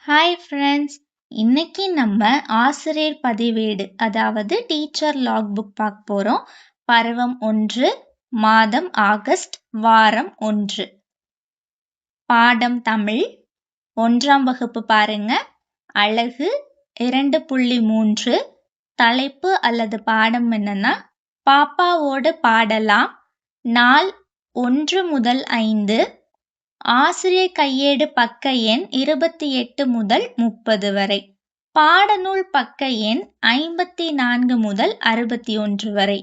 Hi friends, இன்னைக்கு நம்ம ஆசிரியர் பதிவேடு அதாவது டீச்சர் லாக் புக் பார்க்க போகிறோம். பருவம் 1, மாதம் ஆகஸ்ட், வாரம் 1, பாடம் தமிழ், 1ஆம் வகுப்பு பாருங்க. அழகு 2.3, தலைப்பு அல்லது பாடம் என்னன்னா பாப்பாவோடு பாடலாம். நாள் 1 முதல் 5, ஆசிரியர் கையேடு பக்க எண் 28 முதல் 30 வரை, பாடநூல் பக்க எண் 54 முதல் 61 வரை.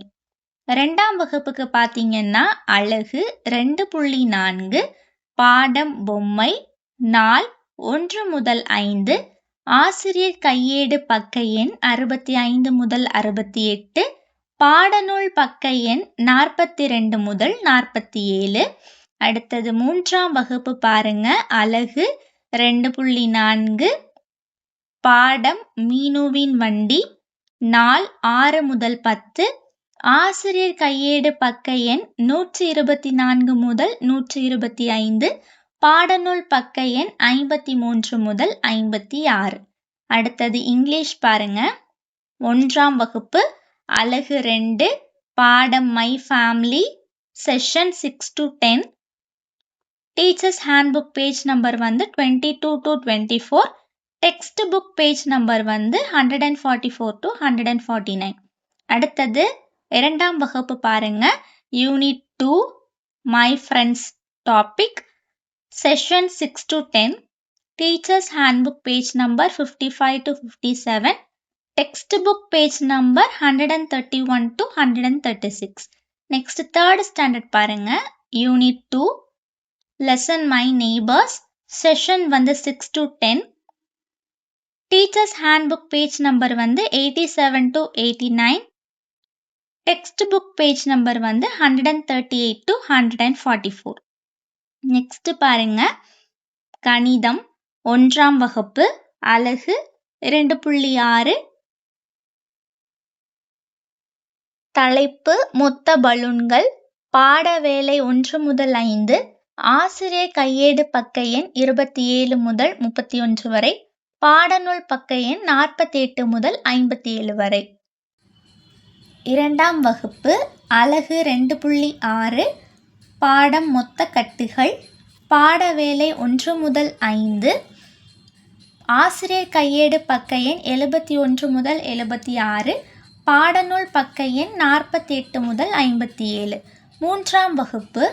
2ஆம் வகுப்புக்கு பார்த்தீங்கன்னா அழகு 2.4, பாடம் பொம்மை, நாள் 1 முதல் 5, ஆசிரியர் கையேடு பக்க எண் 65 முதல் 68, பாடநூல் பக்க எண் 42 முதல் 47. அடுத்தது 3ஆம் வகுப்பு பாருங்க. அழகு 2.4, பாடம் மீனுவின் வண்டி, நாள் 6 முதல் 10, ஆசிரியர் கையேடு பக்க எண் 124 முதல் 125, பாடநூல் பக்க எண் 53 முதல் 56. அடுத்தது இங்கிலீஷ் பாருங்க. 1ஆம் வகுப்பு அழகு 2, பாடம் my family, session 6 to 10, teachers handbook page number 22 to 24, text book page number 144 to 149. அடுத்தது 2ஆம் வகுப்பு பாருங்க. Unit 2, my friends topic, session 6 to 10, teachers handbook page number 55 to 57, text book page number 131 to 136. Next 3rd standard பாருங்க. Unit 2, lesson my neighbours, session 6 to 10, teachers handbook page number 87 to 89, text book page number 138 to 144. Next பாருங்க. கணிதம் 1ஆம் வகுப்பு அழகு 2.6, தலைப்பு மொத்த பலூன்கள், பாட வேலை 1 முதல் 5, ஆசிரியர் கையேடு பக்க எண் 27 முதல் 31 வரை, பாடநூல் பக்க எண் 48 முதல் 57 வரை. 2ஆம் வகுப்பு அழகு 2.6, பாடம் மொத்த கட்டுகள், பாட வேலை 1 முதல் 5, ஆசிரியர் கையேடு பக்க எண் 71 முதல் 76, பாடநூல் பக்க எண் 48 முதல் 57. 3ஆம் வகுப்பு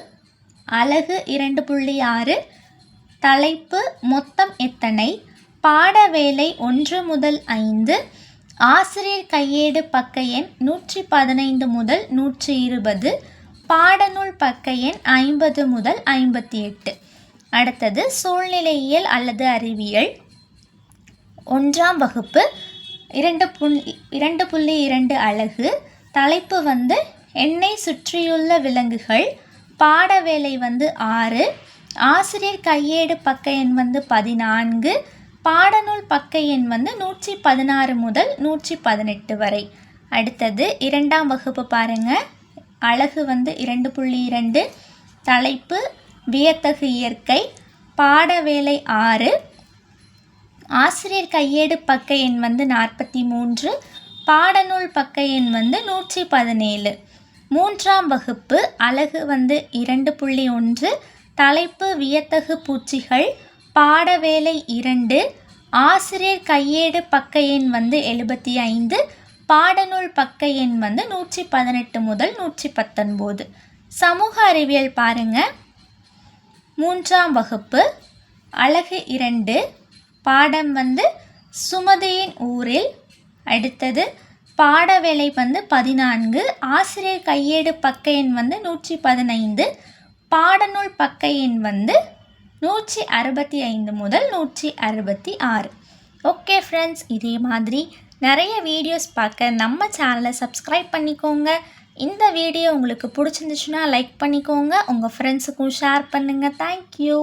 அழகு 2.6, தலைப்பு மொத்தம் எத்தனை, பாட வேலை 1 முதல் 5, ஆசிரியர் கையேடு பக்க எண் 115 முதல் 120, பாடநூல் பக்க எண் 50 முதல் 58. அடுத்தது சூழ்நிலையியல் அல்லது அறிவியல் 1ஆம் வகுப்பு 2.2 அழகு, தலைப்பு என்னை சுற்றியுள்ள விலங்குகள், பாட வேலை 6, ஆசிரியர் கையேடு பக்க எண் 14, பாடநூல் பக்க எண் 116 முதல் 118 வரை. அடுத்தது 2ஆம் வகுப்பு பாருங்க. அழகு 2.2, தலைப்பு வியத்தகு இயற்கை, பாட வேலை 6, ஆசிரியர் கையேடு பக்க எண் 43, பாடநூல் பக்க எண் 117. 3ஆம் வகுப்பு அழகு 2.1, தலைப்பு வியத்தகு பூச்சிகள், பாட வேலை 2, ஆசிரியர் கையேடு பக்க எண் 75, பாடநூல் பக்க எண் 118 முதல் 119. சமூக அறிவியல் பாருங்க. 3ஆம் வகுப்பு அழகு 2, பாடம் சுமதியின் ஊரில். அடுத்தது பாட வேலை 14, ஆசிரியர் கையேடு பக்க எண் 115, பாடநூல் பக்க எண் 165 முதல் 166. ஓகே ஃப்ரெண்ட்ஸ், இதே மாதிரி நிறைய வீடியோஸ் பார்க்க நம்ம சேனலை சப்ஸ்கிரைப் பண்ணிக்கோங்க. இந்த வீடியோ உங்களுக்கு பிடிச்சிருந்துச்சுன்னா லைக் பண்ணிக்கோங்க, உங்கள் ஃப்ரெண்ட்ஸுக்கும் ஷேர் பண்ணுங்கள். தேங்க்யூ.